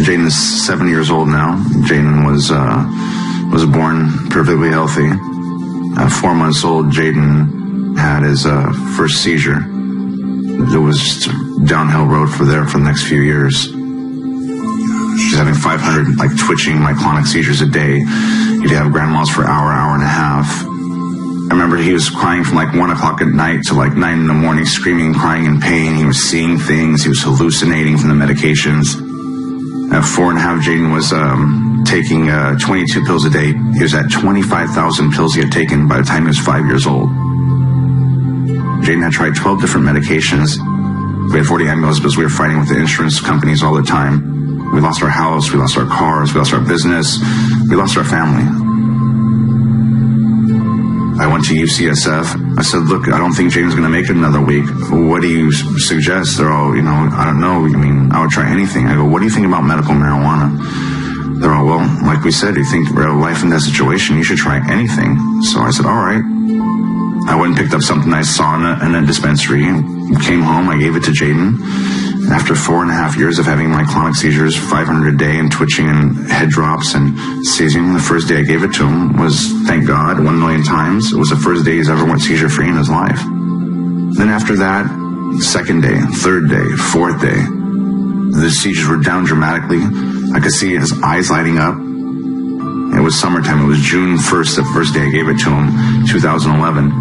Jaden is 7 years old now. Jaden was born perfectly healthy. At 4 months old, Jaden had his first seizure. It was just a downhill road for the next few years. She's having 500 twitching myoclonic seizures a day. He'd have grand mal for hour and a half. I remember he was crying from 1 o'clock at night to 9 in the morning, screaming, crying in pain. He was seeing things. He was hallucinating from the medications. At 4.5, Jaden was taking 22 pills a day. He was at 25,000 pills he had taken by the time he was 5 years old. Jaden had tried 12 different medications. We had 40 ambulances because we were fighting with the insurance companies all the time. We lost our house, we lost our cars, we lost our business, we lost our family. I went to UCSF. I said, look, I don't think Jaden's going to make it another week. What do you suggest? They're all, I don't know. I mean, I would try anything. I go, what do you think about medical marijuana? They're all, well, like we said, you think we're a life and death situation, you should try anything. So I said, all right. I went and picked up something I saw in a dispensary and came home. I gave it to Jaden. After 4.5 years of having myoclonic seizures, 500 a day, and twitching and head drops and seizing, the first day I gave it to him was, thank God, 1 million times. It was the first day he's ever went seizure-free in his life. Then after that, second day, third day, fourth day, the seizures were down dramatically. I could see his eyes lighting up. It was summertime. It was June 1st, the first day I gave it to him, 2011.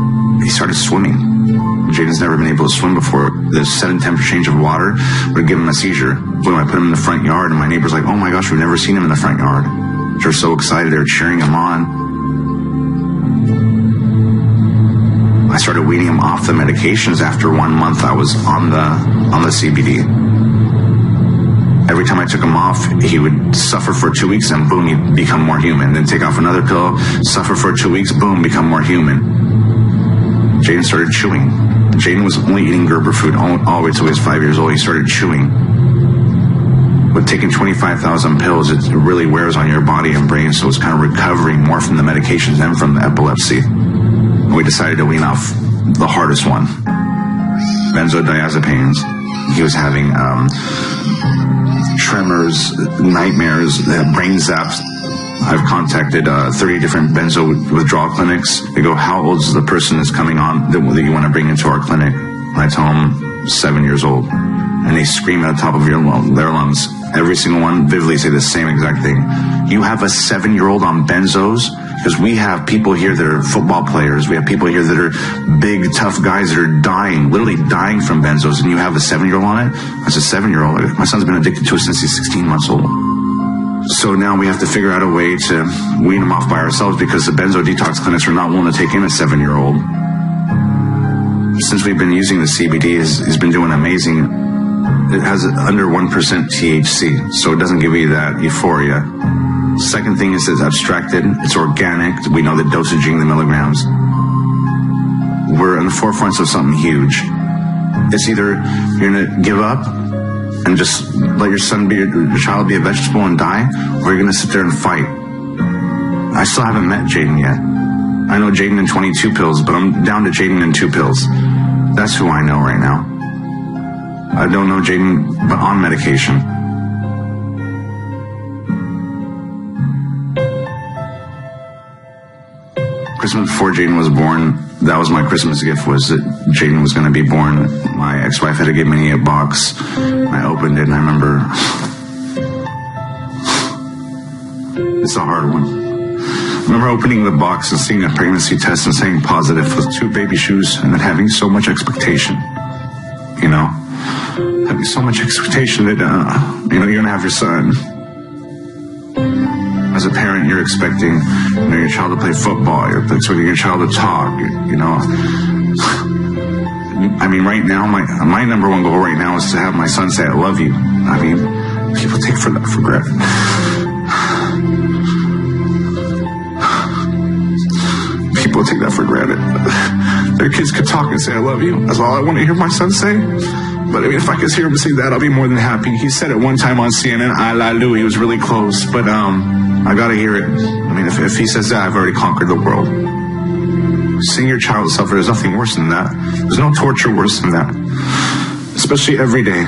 He started swimming. Jaden's never been able to swim before. The sudden temperature change of water would give him a seizure. When I put him in the front yard, and my neighbor's like, oh my gosh, we've never seen him in the front yard. They're so excited. They're cheering him on. I started weaning him off the medications after 1 month I was on the CBD. Every time I took him off, he would suffer for 2 weeks, and boom, he'd become more human. Then take off another pill, suffer for 2 weeks, boom, become more human. Jaden started chewing. Jaden was only eating Gerber food all the way till he was 5 years old. He started chewing. With taking 25,000 pills, it really wears on your body and brain, so it's kind of recovering more from the medications than from the epilepsy. We decided to wean off the hardest one, benzodiazepines. He was having tremors, nightmares, brain zaps. I've contacted 30 different benzo withdrawal clinics. They go, how old is the person that's coming on that you want to bring into our clinic? And I tell them 7 years old. And they scream at the top of their lungs. Every single one vividly say the same exact thing. You have a 7-year-old on benzos? Because we have people here that are football players. We have people here that are big, tough guys that are dying, literally dying from benzos, and you have a 7-year-old on it? I said, 7-year-old? My son's been addicted to it since he's 16 months old. So now we have to figure out a way to wean him off by ourselves because the benzo detox clinics are not willing to take in a 7-year-old. Since we've been using the CBD, he's been doing amazing. It has under 1% THC, so it doesn't give you that euphoria. Second thing is it's abstracted, it's organic. We know the dosaging, the milligrams. We're on the forefronts of something huge. It's either you're going to give up and just let your child be a vegetable and die, or you're going to sit there and fight. I still haven't met Jaden yet. I know Jaden in 22 pills, but I'm down to Jaden in 2 pills. That's who I know right now. I don't know Jaden, but on medication. Christmas before Jaden was born, that was my Christmas gift, was that Jaden was going to be born. My ex-wife had to give me a box. I opened it, and I remember... It's a hard one. I remember opening the box and seeing a pregnancy test and saying positive with 2 baby shoes, and then having so much expectation. Having so much expectation that, you're going to have your son. As a parent, you're expecting your child to play football. You're expecting your child to talk. I mean, right now, my number one goal right now is to have my son say, I love you. I mean, people take that for granted. People take that for granted. Their kids could talk and say, I love you. That's all I want to hear my son say. But I mean, if I could hear him say that, I'll be more than happy. He said it one time on CNN, I la Lou. He was really close. But I got to hear it. I mean, if he says that, I've already conquered the world. Seeing your child suffer, there's nothing worse than that. There's no torture worse than that. Especially every day.